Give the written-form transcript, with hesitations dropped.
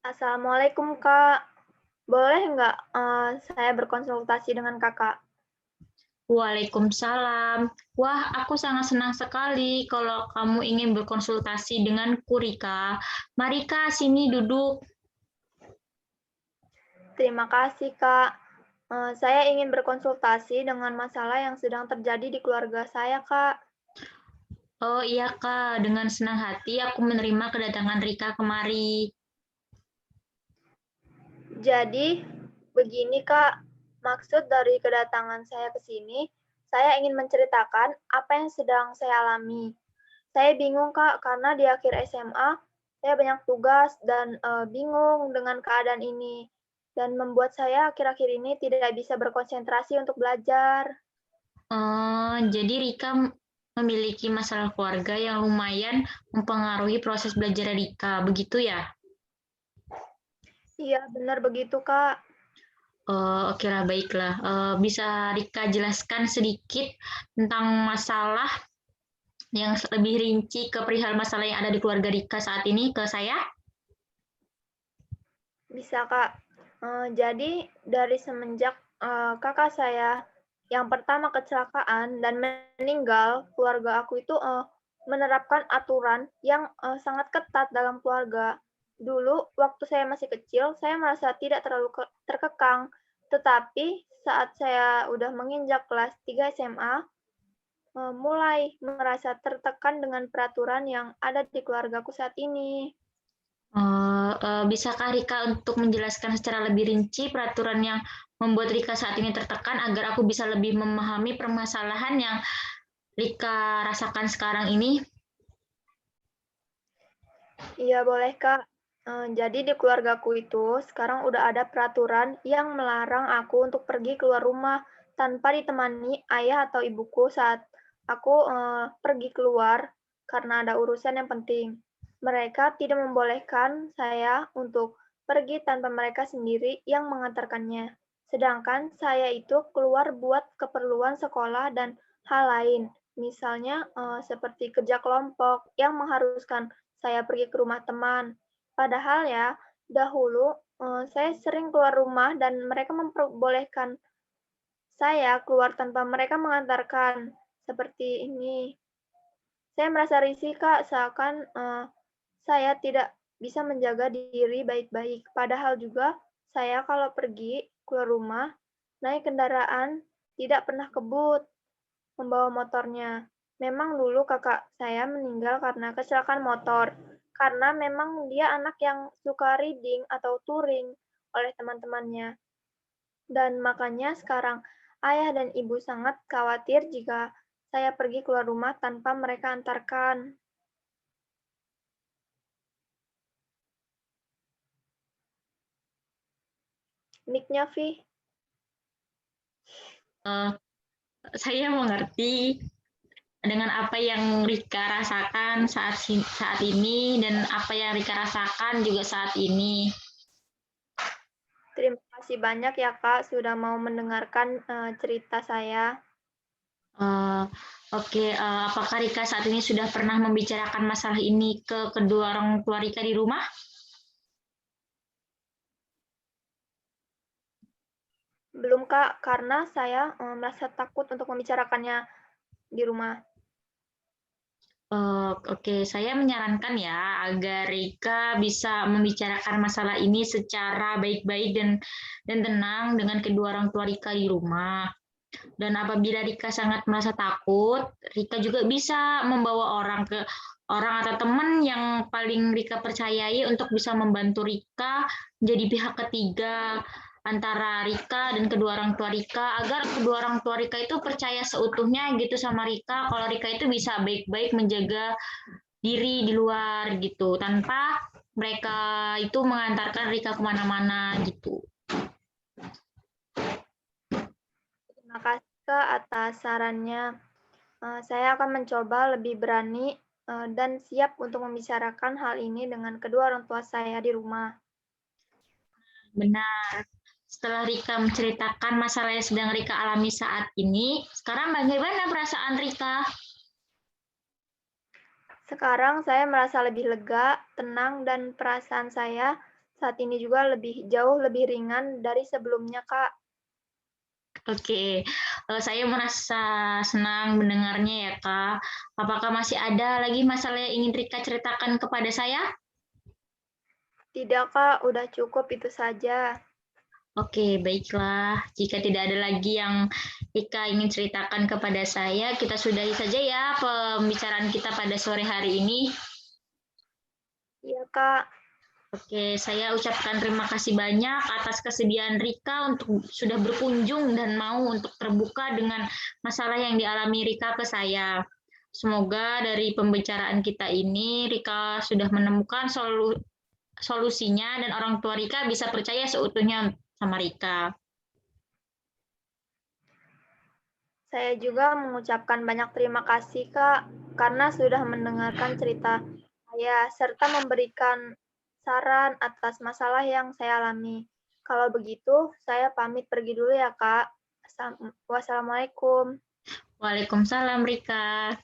Assalamualaikum Kak, boleh nggak saya berkonsultasi dengan Kakak? Waalaikumsalam. Wah, aku sangat senang sekali kalau kamu ingin berkonsultasi denganku, Rika. Mari, Kak, sini duduk. Terima kasih Kak. Saya ingin berkonsultasi dengan masalah yang sedang terjadi di keluarga saya Kak. Oh iya, Kak, dengan senang hati aku menerima kedatangan Rika kemari. Jadi, begini Kak, maksud dari kedatangan saya ke sini, saya ingin menceritakan apa yang sedang saya alami. Saya bingung Kak, karena di akhir SMA, saya banyak tugas dan bingung dengan keadaan ini. Dan membuat saya akhir-akhir ini tidak bisa berkonsentrasi untuk belajar. Jadi Rika memiliki masalah keluarga yang lumayan mempengaruhi proses belajar Rika, begitu ya? Iya, benar begitu Kak. Oke lah, baiklah. Bisa Rika jelaskan sedikit tentang masalah yang lebih rinci ke perihal masalah yang ada di keluarga Rika saat ini ke saya? Bisa Kak. Jadi dari semenjak kakak saya yang pertama kecelakaan dan meninggal, keluarga aku itu menerapkan aturan yang sangat ketat dalam keluarga. Dulu waktu saya masih kecil, saya merasa tidak terlalu terkekang, tetapi saat saya udah menginjak kelas 3 SMA, mulai merasa tertekan dengan peraturan yang ada di keluargaku saat ini. Bisakah Rika untuk menjelaskan secara lebih rinci peraturan yang membuat Rika saat ini tertekan agar aku bisa lebih memahami permasalahan yang Rika rasakan sekarang ini? Iya boleh Kak. Jadi di keluargaku itu sekarang udah ada peraturan yang melarang aku untuk pergi keluar rumah tanpa ditemani ayah atau ibuku saat aku pergi keluar karena ada urusan yang penting. Mereka tidak membolehkan saya untuk pergi tanpa mereka sendiri yang mengantarkannya. Sedangkan saya itu keluar buat keperluan sekolah dan hal lain. Misalnya seperti kerja kelompok yang mengharuskan saya pergi ke rumah teman. Padahal ya, dahulu saya sering keluar rumah dan mereka memperbolehkan saya keluar tanpa mereka mengantarkan. Seperti ini. Saya merasa risih, Kak, seakan saya tidak bisa menjaga diri baik-baik. Padahal juga saya kalau pergi keluar rumah, naik kendaraan, tidak pernah kebut membawa motornya. Memang dulu kakak saya meninggal karena kecelakaan motor, karena memang dia anak yang suka reading atau touring oleh teman-temannya. Dan makanya sekarang ayah dan ibu sangat khawatir jika saya pergi keluar rumah tanpa mereka antarkan. Nicknya Vi. Eh, saya mengerti dengan apa yang Rika rasakan saat ini dan apa yang Rika rasakan juga saat ini. Terima kasih banyak ya Kak sudah mau mendengarkan cerita saya. Eh, Oke, apakah Rika saat ini sudah pernah membicarakan masalah ini ke kedua orang tua Rika di rumah? Belum Kak, karena saya merasa takut untuk membicarakannya di rumah. Oke, saya menyarankan ya agar Rika bisa membicarakan masalah ini secara baik-baik dan tenang dengan kedua orang tua Rika di rumah. Dan apabila Rika sangat merasa takut, Rika juga bisa membawa orang atau teman yang paling Rika percayai untuk bisa membantu Rika jadi pihak ketiga antara Rika dan kedua orang tua Rika agar kedua orang tua Rika itu percaya seutuhnya gitu sama Rika kalau Rika itu bisa baik-baik menjaga diri di luar gitu tanpa mereka itu mengantarkan Rika kemana-mana gitu. Terima kasih Kak atas sarannya. Saya akan mencoba lebih berani dan siap untuk membicarakan hal ini dengan kedua orang tua saya di rumah. Benar. Setelah Rika menceritakan masalah yang sedang Rika alami saat ini, sekarang bagaimana perasaan Rika? Sekarang saya merasa lebih lega, tenang, dan perasaan saya saat ini juga jauh lebih ringan dari sebelumnya, Kak. Oke, saya merasa senang mendengarnya ya, Kak. Apakah masih ada lagi masalah yang ingin Rika ceritakan kepada saya? Tidak, Kak, udah cukup itu saja. Oke, baiklah. Jika tidak ada lagi yang Rika ingin ceritakan kepada saya, kita sudahi saja ya pembicaraan kita pada sore hari ini. Iya, Kak. Oke, saya ucapkan terima kasih banyak atas kesediaan Rika untuk sudah berkunjung dan mau untuk terbuka dengan masalah yang dialami Rika ke saya. Semoga dari pembicaraan kita ini Rika sudah menemukan solusinya dan orang tua Rika bisa percaya seutuhnya sama Rika. Saya juga mengucapkan banyak terima kasih, Kak, karena sudah mendengarkan cerita saya serta memberikan saran atas masalah yang saya alami. Kalau begitu, saya pamit pergi dulu ya, Kak. Wassalamualaikum. Waalaikumsalam Rika.